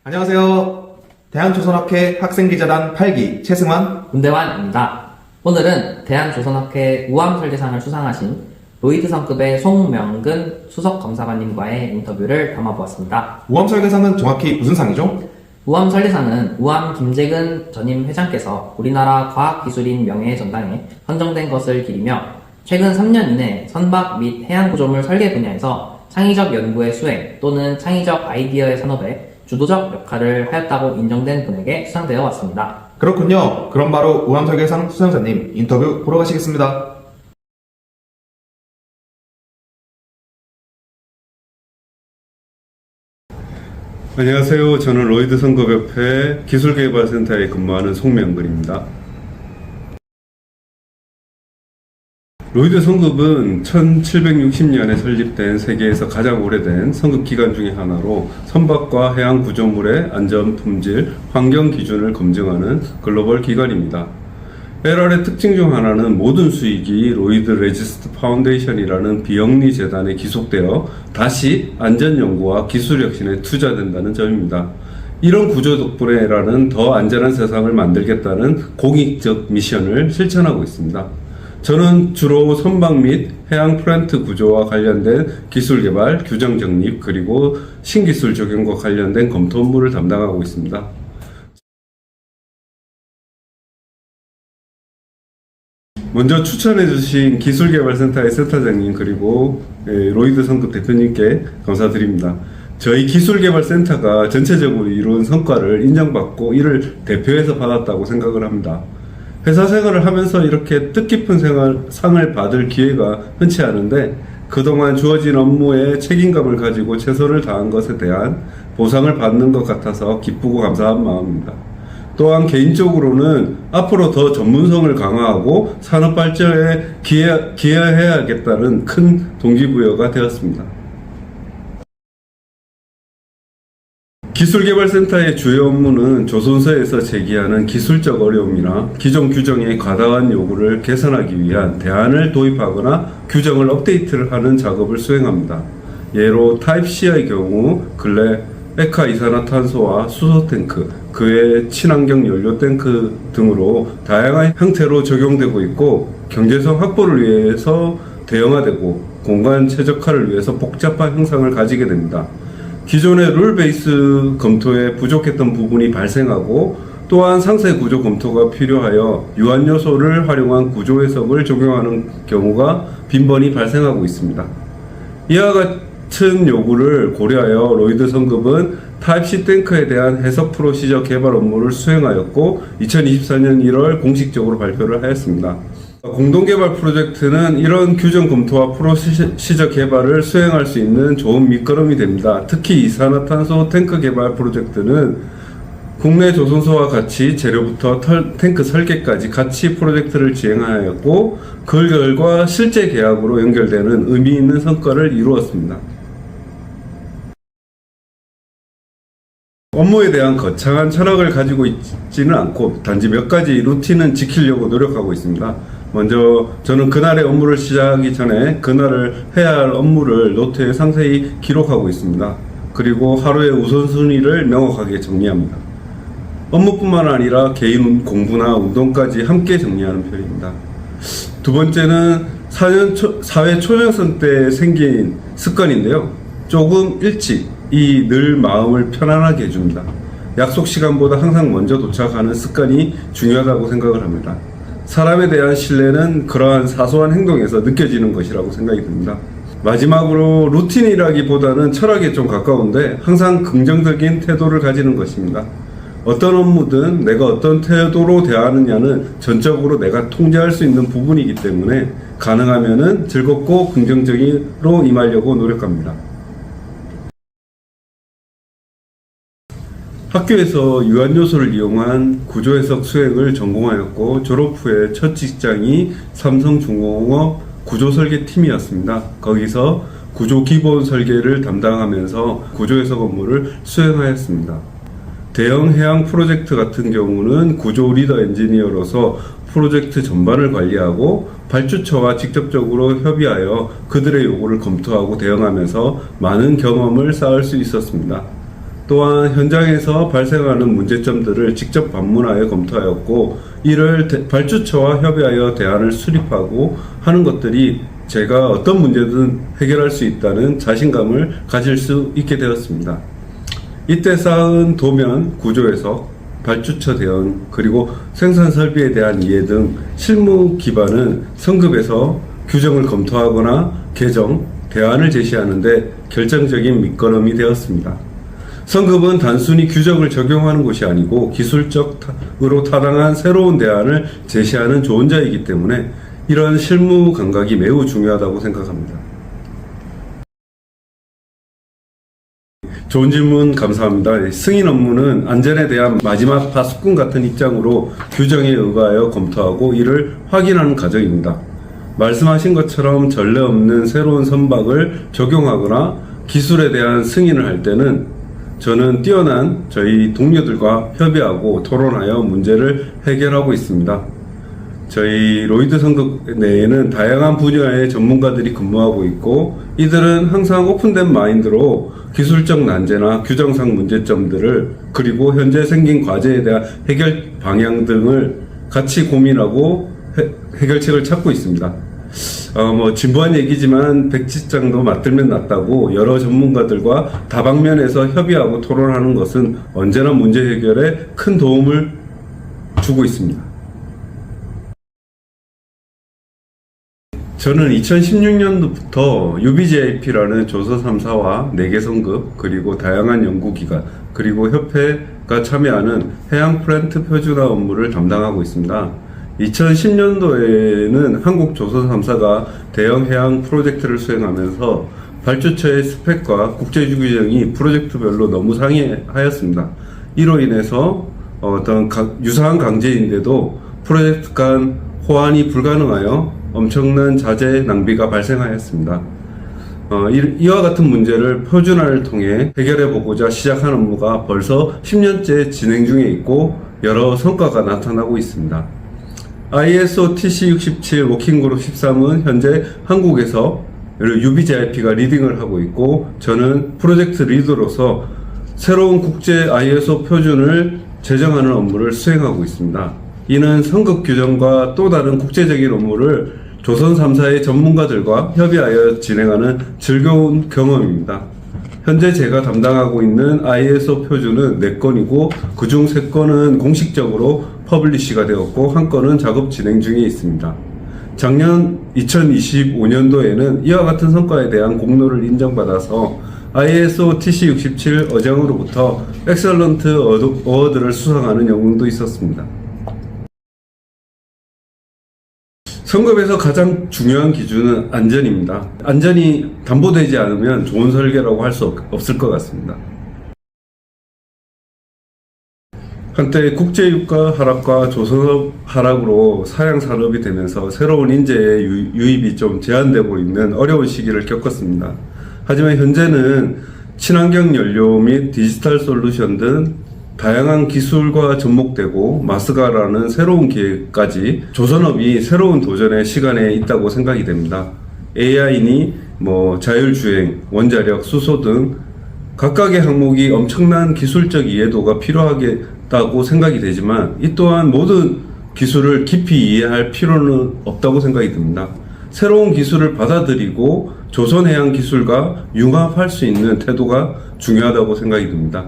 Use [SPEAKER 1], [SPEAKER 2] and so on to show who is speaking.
[SPEAKER 1] 안녕하세요. 대한조선학회 학생기자단 8기 최승환,
[SPEAKER 2] 문대환입니다. 오늘은 대한조선학회 우암설계상을 수상하신 로이드 성급의 송명근 수석검사관님과의 인터뷰를 담아보았습니다.
[SPEAKER 1] 우암설계상은 정확히 무슨 상이죠?
[SPEAKER 2] 우암설계상은 우암 김재근 전임 회장께서 우리나라 과학기술인 명예의 전당에 선정된 것을 기리며 최근 3년 이내 선박 및 해양구조물 설계 분야에서 창의적 연구의 수행 또는 창의적 아이디어의 산업에 주도적 역할을 하였다고 인정된 분에게 수상되어 왔습니다.
[SPEAKER 1] 그렇군요. 그럼 바로 우암설계상 수상자님 인터뷰 보러 가시겠습니다.
[SPEAKER 3] 안녕하세요. 저는 로이드 성급협회 기술개발센터에 근무하는 송명근입니다. 로이드 성급은 1760년에 설립된 세계에서 가장 오래된 성급기관 중에 하나로 선박과 해양 구조물의 안전, 품질, 환경 기준을 검증하는 글로벌 기관입니다. LR의 특징 중 하나는 모든 수익이 로이드 레지스트 파운데이션이라는 비영리 재단에 기속되어 다시 안전연구와 기술혁신에 투자된다는 점입니다. 이런 구조 덕분에 LR은 더 안전한 세상을 만들겠다는 공익적 미션을 실천하고 있습니다. 저는 주로 선박 및 해양 플랜트 구조와 관련된 기술 개발, 규정 정립, 그리고 신기술 적용과 관련된 검토 업무를 담당하고 있습니다. 먼저 추천해주신 기술개발센터의 센터장님 그리고 로이드 성급 대표님께 감사드립니다. 저희 기술개발센터가 전체적으로 이룬 성과를 인정받고 이를 대표해서 받았다고 생각을 합니다. 회사 생활을 하면서 이렇게 뜻깊은 상을 받을 기회가 흔치 않은데 그동안 주어진 업무에 책임감을 가지고 최선을 다한 것에 대한 보상을 받는 것 같아서 기쁘고 감사한 마음입니다. 또한 개인적으로는 앞으로 더 전문성을 강화하고 산업 발전에 기여해야겠다는 큰 동기부여가 되었습니다. 기술개발센터의 주요 업무는 조선소에서 제기하는 기술적 어려움이나 기존 규정의 과다한 요구를 개선하기 위한 대안을 도입하거나 규정을 업데이트를 하는 작업을 수행합니다. 예로 타입 C의 경우 근래 액화 이산화탄소와 수소탱크, 그외 친환경 연료탱크 등으로 다양한 형태로 적용되고 있고 경제성 확보를 위해서 대형화되고 공간 최적화를 위해서 복잡한 형상을 가지게 됩니다. 기존의 룰 베이스 검토에 부족했던 부분이 발생하고 또한 상세 구조 검토가 필요하여 유한 요소를 활용한 구조 해석을 적용하는 경우가 빈번히 발생하고 있습니다. 이와 같은 요구를 고려하여 로이드 성급은 타입 C 탱크에 대한 해석 프로시저 개발 업무를 수행하였고 2024년 1월 공식적으로 발표를 하였습니다. 공동개발 프로젝트는 이런 규정 검토와 프로시저 개발을 수행할 수 있는 좋은 밑거름이 됩니다. 특히 이산화탄소 탱크 개발 프로젝트는 국내 조선소와 같이 재료부터 탱크 설계까지 같이 프로젝트를 진행하였고 그 결과 실제 계약으로 연결되는 의미 있는 성과를 이루었습니다. 업무에 대한 거창한 철학을 가지고 있지는 않고 단지 몇 가지 루틴은 지키려고 노력하고 있습니다. 먼저 저는 그날의 업무를 시작하기 전에 그날을 해야 할 업무를 노트에 상세히 기록하고 있습니다. 그리고 하루의 우선순위를 명확하게 정리합니다. 업무뿐만 아니라 개인 공부나 운동까지 함께 정리하는 편입니다. 두 번째는 사회 초년생 때 생긴 습관인데요. 조금 일찍 늘 마음을 편안하게 해줍니다. 약속 시간보다 항상 먼저 도착하는 습관이 중요하다고 생각을 합니다. 사람에 대한 신뢰는 그러한 사소한 행동에서 느껴지는 것이라고 생각이 듭니다. 마지막으로 루틴이라기보다는 철학에 좀 가까운데 항상 긍정적인 태도를 가지는 것입니다. 어떤 업무든 내가 어떤 태도로 대하느냐는 전적으로 내가 통제할 수 있는 부분이기 때문에 가능하면은 즐겁고 긍정적으로 임하려고 노력합니다. 학교에서 유한요소를 이용한 구조해석 수행을 전공하였고 졸업 후에 첫 직장이 삼성중공업 구조설계팀이었습니다. 거기서 구조 기본 설계를 담당하면서 구조해석 업무를 수행하였습니다. 대형 해양 프로젝트 같은 경우는 구조 리더 엔지니어로서 프로젝트 전반을 관리하고 발주처와 직접적으로 협의하여 그들의 요구를 검토하고 대응하면서 많은 경험을 쌓을 수 있었습니다. 또한 현장에서 발생하는 문제점들을 직접 방문하여 검토하였고, 이를 발주처와 협의하여 대안을 수립하고 하는 것들이 제가 어떤 문제든 해결할 수 있다는 자신감을 가질 수 있게 되었습니다. 이때 쌓은 도면, 구조 해석, 발주처 대응, 그리고 생산 설비에 대한 이해 등 실무 기반은 성급에서 규정을 검토하거나 개정, 대안을 제시하는데 결정적인 밑거름이 되었습니다. 성급은 단순히 규정을 적용하는 것이 아니고 기술적으로 타당한 새로운 대안을 제시하는 조언자이기 때문에 이런 실무 감각이 매우 중요하다고 생각합니다. 좋은 질문 감사합니다. 승인 업무는 안전에 대한 마지막 파수꾼 같은 입장으로 규정에 의거하여 검토하고 이를 확인하는 과정입니다. 말씀하신 것처럼 전례 없는 새로운 선박을 적용하거나 기술에 대한 승인을 할 때는 저는 뛰어난 저희 동료들과 협의하고 토론하여 문제를 해결하고 있습니다. 저희 로이드 성급 내에는 다양한 분야의 전문가들이 근무하고 있고, 이들은 항상 오픈된 마인드로 기술적 난제나 규정상 문제점들을, 그리고 현재 생긴 과제에 대한 해결 방향 등을 같이 고민하고 해결책을 찾고 있습니다. 진부한 얘기지만 백지장도 맞들면 낫다고 여러 전문가들과 다방면에서 협의하고 토론하는 것은 언제나 문제 해결에 큰 도움을 주고 있습니다. 저는 2016년도부터 UBJP라는 조서 3사와 4개 성급, 그리고 다양한 연구기관, 그리고 협회가 참여하는 해양 플랜트 표준화 업무를 담당하고 있습니다. 2010년도에는 한국 조선 3사가 대형 해양 프로젝트를 수행하면서 발주처의 스펙과 국제규정이 프로젝트별로 너무 상이하였습니다. 이로 인해서 유사한 강제인데도 프로젝트 간 호환이 불가능하여 엄청난 자재 낭비가 발생하였습니다. 이와 같은 문제를 표준화를 통해 해결해 보고자 시작한 업무가 벌써 10년째 진행 중에 있고 여러 성과가 나타나고 있습니다. ISO TC67 워킹그룹 13은 현재 한국에서 UBJIP가 리딩을 하고 있고, 저는 프로젝트 리더로서 새로운 국제 ISO 표준을 제정하는 업무를 수행하고 있습니다. 이는 성급 규정과 또 다른 국제적인 업무를 조선 3사의 전문가들과 협의하여 진행하는 즐거운 경험입니다. 현재 제가 담당하고 있는 ISO 표준은 4건이고 그중 3건은 공식적으로 퍼블리시가 되었고 1건은 작업 진행 중에 있습니다. 작년 2025년도에는 이와 같은 성과에 대한 공로를 인정받아서 ISO TC67 어장으로부터 엑셀런트 어워드를 수상하는 영광도 있었습니다. 성급에서 가장 중요한 기준은 안전입니다. 안전이 담보되지 않으면 좋은 설계라고 할 수 없을 것 같습니다. 한때 국제유가 하락과 조선업 하락으로 사양 산업이 되면서 새로운 인재의 유입이 좀 제한되고 있는 어려운 시기를 겪었습니다. 하지만 현재는 친환경 연료 및 디지털 솔루션 등 다양한 기술과 접목되고 마스가라는 새로운 기회까지 조선업이 새로운 도전의 시간에 있다고 생각이 됩니다. AI니 자율주행, 원자력, 수소 등 각각의 항목이 엄청난 기술적 이해도가 필요하겠다고 생각이 되지만 이 또한 모든 기술을 깊이 이해할 필요는 없다고 생각이 듭니다. 새로운 기술을 받아들이고 조선해양 기술과 융합할 수 있는 태도가 중요하다고 생각이 듭니다.